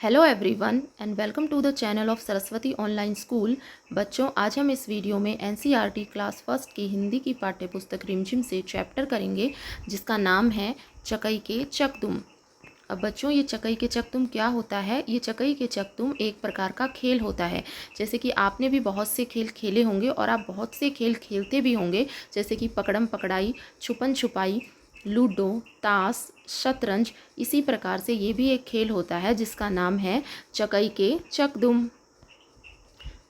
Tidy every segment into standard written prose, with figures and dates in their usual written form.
Hello everyone and welcome to the channel of Saraswati online school. बच्चों, आज हम इस वीडियो में एनसीईआरटी क्लास फर्स्ट की हिंदी की पाठ्यपुस्तक रिमझिम से चैप्टर करेंगे जिसका नाम है चकई के चकदुम। अब बच्चों, ये चकई के चकदुम क्या होता है? ये चकई के चकदुम एक प्रकार का खेल होता है। जैसे कि आपने भी बहुत से खेल खेले होंगे और आप बहुत से खेल खेलते भी होंगे, जैसे कि पकड़म पकड़ाई, छुपन छुपाई, लूडो, ताश, शतरंज। इसी प्रकार से ये भी एक खेल होता है जिसका नाम है चकई के चकदुम।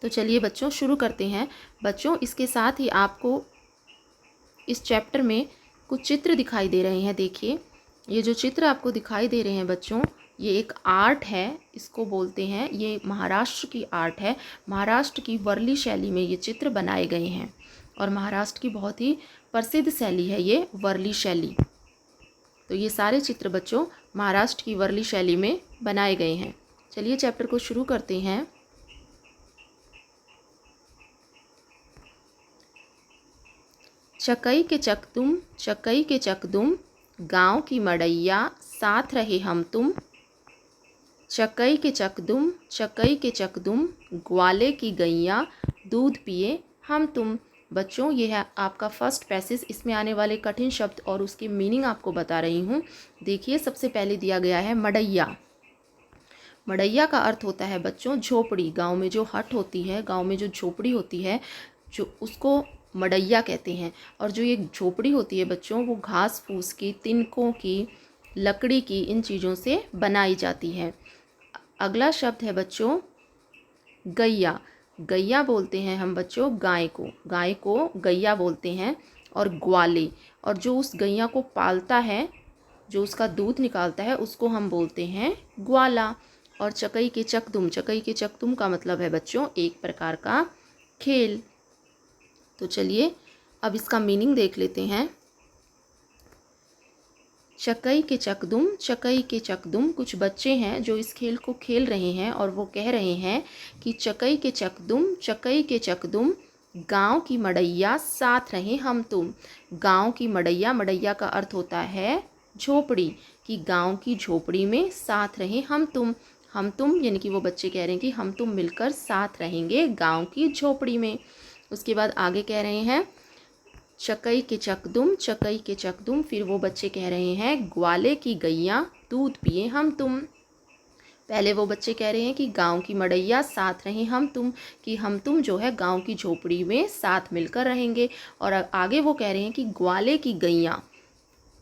तो चलिए बच्चों, शुरू करते हैं। बच्चों, इसके साथ ही आपको इस चैप्टर में कुछ चित्र दिखाई दे रहे हैं। देखिए, ये जो चित्र आपको दिखाई दे रहे हैं बच्चों, ये एक आर्ट है, इसको बोलते हैं। ये महाराष्ट्र की आर्ट है। महाराष्ट्र की वर्ली शैली में ये चित्र बनाए गए हैं और महाराष्ट्र की बहुत ही प्रसिद्ध शैली है ये वर्ली शैली। तो ये सारे चित्र बच्चों महाराष्ट्र की वर्ली शैली में बनाए गए हैं। चलिए चैप्टर को शुरू करते हैं। चकई के चकदुम, चकई के चकदुम, गाँव की मड़ैया, साथ रहे हम तुम। चकई के चकदुम, चकई के चकदुम, ग्वाले की गैया, दूध पिए हम तुम। बच्चों, ये है आपका फर्स्ट पैसेज। इसमें आने वाले कठिन शब्द और उसकी मीनिंग आपको बता रही हूँ। देखिए, सबसे पहले दिया गया है मड़ैया। मड़ैया का अर्थ होता है बच्चों झोपड़ी। गांव में जो हट होती है, गांव में जो झोपड़ी होती है, जो उसको मड़ैया कहते हैं। और जो ये झोपड़ी होती है बच्चों, वो घास फूस की, तिनकों की, लकड़ी की, इन चीज़ों से बनाई जाती है। अगला शब्द है बच्चों गैया। गैया बोलते हैं हम बच्चों गाय को। गाय को गैया बोलते हैं। और ग्वाले, और जो उस गैया को पालता है, जो उसका दूध निकालता है, उसको हम बोलते हैं ग्वाला। और चकई के चकदुम, चकई के चकदुम का मतलब है बच्चों एक प्रकार का खेल। तो चलिए अब इसका मीनिंग देख लेते हैं। चकई के चकदुम, चकई के चकदुम, कुछ बच्चे हैं जो इस खेल को खेल रहे हैं और वो कह रहे हैं कि चकई के चकदुम, चकई के चकदुम, गांव की मड़ैया, साथ रहे हम तुम। गांव की मड़ैया, मड़ैया का अर्थ होता है झोपड़ी, कि गांव की झोपड़ी में साथ रहे हम तुम। हम तुम यानी कि वो बच्चे कह रहे हैं कि हम तुम मिलकर साथ रहेंगे गांव की झोपड़ी में। उसके बाद आगे कह रहे हैं चकई के चकदुम, चकई के चकदुम, फिर वो बच्चे कह रहे हैं ग्वाले की गैया, दूध पिए हम तुम। पहले वो बच्चे कह रहे हैं कि गांव की मड़ैया, साथ रहें हम तुम, कि हम तुम जो है गांव की झोपड़ी में साथ मिलकर रहेंगे। और आगे वो कह रहे हैं कि ग्वाले की गैया,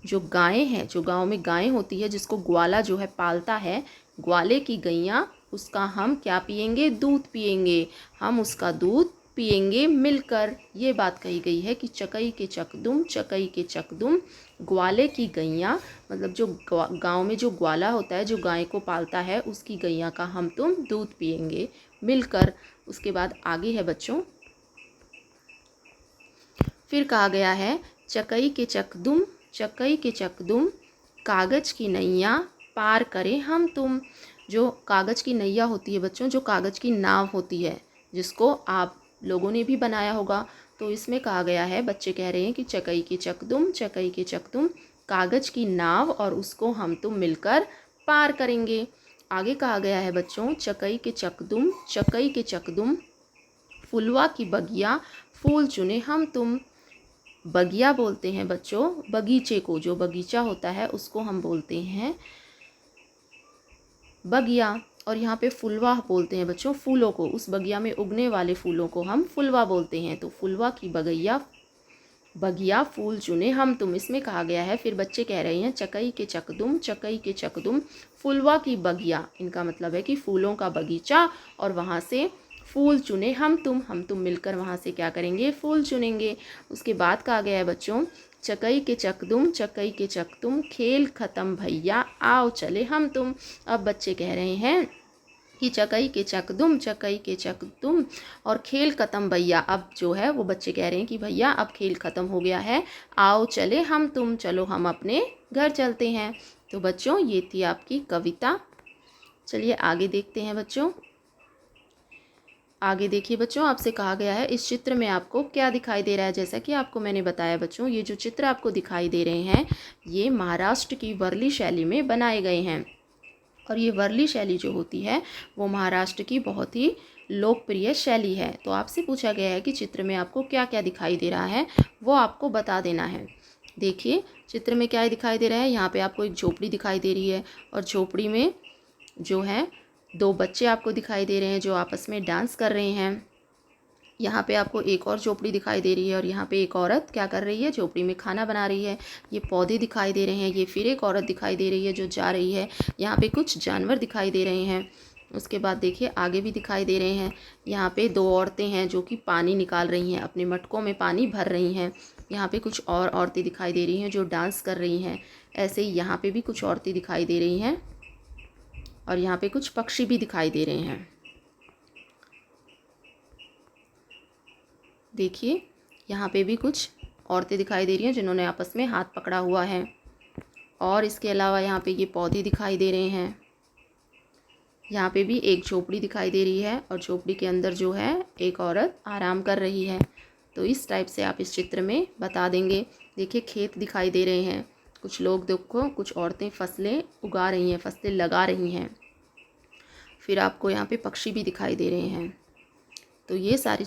जो गायें हैं, जो गांव में गायें होती है, जिसको ग्वाला जो है पालता है, ग्वाले की गैया, उसका हम क्या पिएंगे? दूध पिएंगे। हम उसका दूध पिएंगे मिलकर। ये बात कही गई है कि चकई के चकदुम, चकई के चकदुम, ग्वाले की गैया, मतलब जो गांव में जो ग्वाला होता है, जो गाय को पालता है, उसकी गैया का हम तुम दूध पिएंगे मिलकर। उसके बाद आगे है बच्चों, फिर कहा गया है चकई के चकदुम, चकई के चकदुम, कागज़ की नैया, पार करें हम तुम। जो कागज़ की नैया होती है बच्चों, जो कागज़ की नाव होती है, जिसको आप लोगों ने भी बनाया होगा, तो इसमें कहा गया है, बच्चे कह रहे हैं कि चकई के चकदुम, चकई के चकदुम, कागज़ की नाव, और उसको हम तुम मिलकर पार करेंगे। आगे कहा गया है बच्चों चकई के चकदुम, चकई के चकदुम, फुलवा की बगिया, फूल चुने हम तुम। बगिया बोलते हैं बच्चों बगीचे को, जो बगीचा होता है उसको हम बोलते हैं बगिया। और यहाँ पे फुलवा बोलते हैं बच्चों फूलों को, उस बगिया में उगने वाले फूलों को हम फुलवा बोलते हैं। तो फुलवा की बगैया, बगिया, फूल चुने हम तुम, इसमें कहा गया है। फिर बच्चे कह रहे हैं चकई के चकदुम, चकई के चकदुम, फुलवा की बगिया, इनका मतलब है कि फूलों का बगीचा, और वहाँ से फूल चुने हम तुम मिलकर वहाँ से क्या करेंगे? फूल चुनेंगे। उसके बाद कहा गया है बच्चों चकई के चकदुम, चकई के चकदुम, खेल ख़त्म भैया, आओ चले हम तुम। अब बच्चे कह रहे हैं कि चकई के चकदुम, चकई के चकदुम, और खेल ख़त्म भैया। अब जो है वो बच्चे कह रहे हैं कि भैया अब खेल ख़त्म हो गया है, आओ चले हम तुम, चलो हम अपने घर चलते हैं। तो बच्चों, ये थी आपकी कविता। चलिए आगे देखते हैं बच्चों। आगे देखिए बच्चों, आपसे कहा गया है इस चित्र में आपको क्या दिखाई दे रहा है। जैसा कि आपको मैंने बताया बच्चों, ये जो चित्र आपको दिखाई दे रहे हैं, ये महाराष्ट्र की वर्ली शैली में बनाए गए हैं। और ये वर्ली शैली जो होती है वो महाराष्ट्र की बहुत ही लोकप्रिय शैली है। तो आपसे पूछा गया है कि चित्र में आपको क्या क्या दिखाई दे रहा है, वो आपको बता देना है। देखिए चित्र में क्या दिखाई दे रहा है, यहाँ पे आपको एक झोपड़ी दिखाई दे रही है और झोपड़ी में जो है 2 बच्चे आपको दिखाई दे रहे हैं जो आपस में डांस कर रहे हैं। यहाँ पे आपको एक और झोपड़ी दिखाई दे रही है और यहाँ पे एक औरत क्या कर रही है, झोपड़ी में खाना बना रही है। ये पौधे दिखाई दे रहे हैं, ये फिर एक औरत दिखाई दे रही है जो जा रही है। यहाँ पे कुछ जानवर दिखाई दे रहे हैं। उसके बाद देखिए आगे भी दिखाई दे रहे हैं। यहाँ पे 2 औरतें हैं जो कि पानी निकाल रही हैं, अपने मटकों में पानी भर रही हैं। यहाँ पे कुछ और औरतें दिखाई दे रही हैं जो डांस कर रही हैं। ऐसे ही यहाँ पे भी कुछ औरतें दिखाई दे रही हैं और यहाँ पे कुछ पक्षी भी दिखाई दे रहे हैं। देखिए यहाँ पे भी कुछ औरतें दिखाई दे रही हैं जिन्होंने आपस में हाथ पकड़ा हुआ है। और इसके अलावा यहाँ पे ये पौधे दिखाई दे रहे हैं। यहाँ पे भी एक झोपड़ी दिखाई दे रही है और झोपड़ी के अंदर जो है एक औरत आराम कर रही है। तो इस टाइप से आप इस चित्र में बता देंगे। देखिए खेत दिखाई दे रहे हैं, कुछ लोग देखो, कुछ औरतें फसलें उगा रही हैं, फसलें लगा रही हैं। फिर आपको यहाँ पे पक्षी भी दिखाई दे रहे हैं। तो ये सारी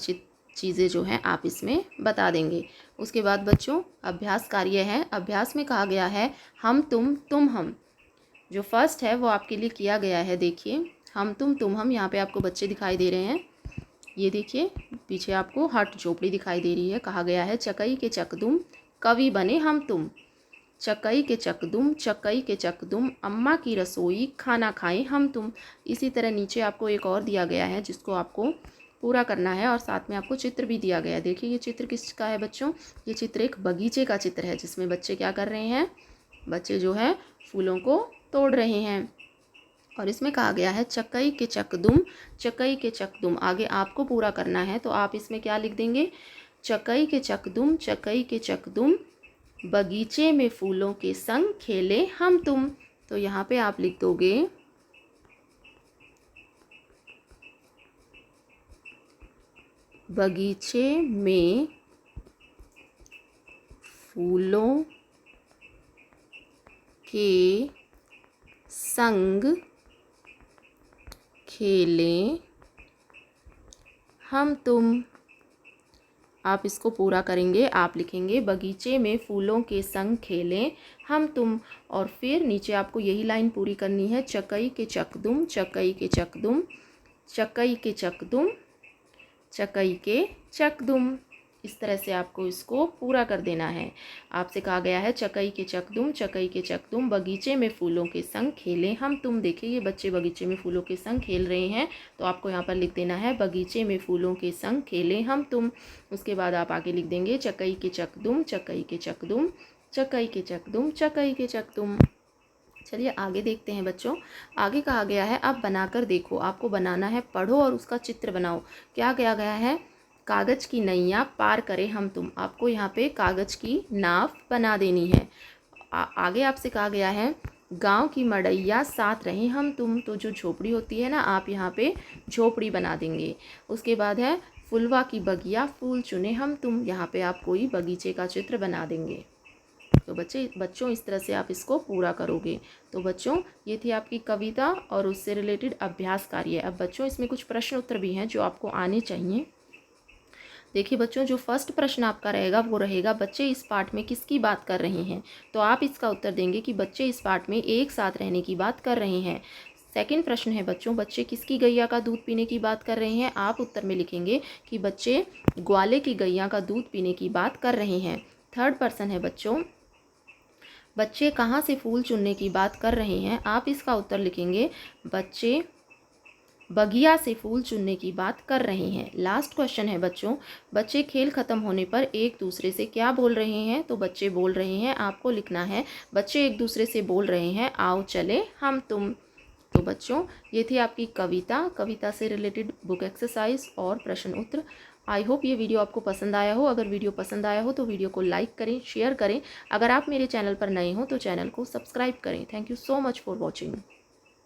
चीज़ें जो हैं आप इसमें बता देंगे। उसके बाद बच्चों अभ्यास कार्य है। अभ्यास में कहा गया है हम तुम हम। जो फर्स्ट है वो आपके लिए किया गया है। देखिए हम तुम हम, यहाँ पे आपको बच्चे दिखाई दे रहे हैं। ये देखिए पीछे आपको हट झोपड़ी दिखाई दे रही है। कहा गया है चकई के चकदुम कवि बने हम तुम। चकई के चकदुम चकई के चकदुम अम्मा की रसोई खाना खाएं हम तुम। इसी तरह नीचे आपको एक और दिया गया है जिसको आपको पूरा करना है और साथ में आपको चित्र भी दिया गया है। देखिए ये चित्र किसका है बच्चों, ये चित्र एक बगीचे का चित्र है जिसमें बच्चे क्या कर रहे हैं, बच्चे जो है फूलों को तोड़ रहे हैं। और इसमें कहा गया है चकई के चकदुम चकई के चकदुम। आगे आपको पूरा करना है तो आप इसमें क्या लिख देंगे, चकई के चकदुम चकई के चकदुम बगीचे में फूलों के संग खेले हम तुम। तो यहाँ पे आप लिख दोगे बगीचे में फूलों के संग खेलें हम तुम। आप इसको पूरा करेंगे, आप लिखेंगे बगीचे में फूलों के संग खेलें हम तुम। और फिर नीचे आपको यही लाइन पूरी करनी है, चकई के चकदुम चकई के चकदुम चकई के चकदुम चकई के चकदुम। इस तरह से आपको इसको पूरा कर देना है। आपसे कहा गया है चकई के चकदुम बगीचे में फूलों के संग खेलें हम तुम। देखिए ये बच्चे बगीचे में फूलों के संग खेल रहे हैं तो आपको यहाँ पर लिख देना है बगीचे में फूलों के संग खेलें हम तुम। उसके बाद आप आगे लिख देंगे चकई के चकदुम चकई के चकदुम चकई के चकदुम चकई के चकदुम। चलिए आगे देखते हैं बच्चों। आगे कहा गया है अब बनाकर देखो। आपको बनाना है, पढ़ो और उसका चित्र बनाओ। क्या कहा गया है, कागज़ की नैया पार करें हम तुम। आपको यहाँ पे कागज़ की नाव बना देनी है। आगे आपसे कहा गया है गांव की मड़ैया साथ रहें हम तुम। तो जो झोपड़ी होती है ना, आप यहाँ पे झोपड़ी बना देंगे। उसके बाद है फुलवा की बगिया फूल चुने हम तुम। यहाँ पे आप कोई बगीचे का चित्र बना देंगे। तो बच्चों इस तरह से आप इसको पूरा करोगे। तो बच्चों ये थी आपकी कविता और उससे रिलेटेड अभ्यास कार्य। अब बच्चों इसमें कुछ प्रश्न उत्तर भी हैं जो आपको आने चाहिए। देखिए बच्चों जो फर्स्ट प्रश्न आपका रहेगा वो रहेगा बच्चे इस पाठ में किसकी बात कर रहे हैं। तो आप इसका उत्तर देंगे कि बच्चे इस पाठ में एक साथ रहने की बात कर रहे हैं। सेकंड प्रश्न है बच्चों बच्चे किसकी गैया का दूध पीने की बात कर रहे हैं। आप उत्तर में लिखेंगे कि बच्चे ग्वाले की गैया का दूध पीने की बात कर रहे हैं। थर्ड प्रश्न है बच्चों बच्चे कहाँ से फूल चुनने की बात कर रहे हैं। आप इसका उत्तर लिखेंगे बच्चे बगिया से फूल चुनने की बात कर रहे हैं। लास्ट क्वेश्चन है बच्चों बच्चे खेल खत्म होने पर एक दूसरे से क्या बोल रहे हैं। तो बच्चे बोल रहे हैं, आपको लिखना है बच्चे एक दूसरे से बोल रहे हैं आओ चले हम तुम। तो बच्चों ये थी आपकी कविता से रिलेटेड बुक एक्सरसाइज और प्रश्न उत्तर। आई होप ये वीडियो आपको पसंद आया हो। अगर वीडियो पसंद आया हो तो वीडियो को लाइक करें, शेयर करें। अगर आप मेरे चैनल पर नए हो तो चैनल को सब्सक्राइब करें। Thank you so much for watching.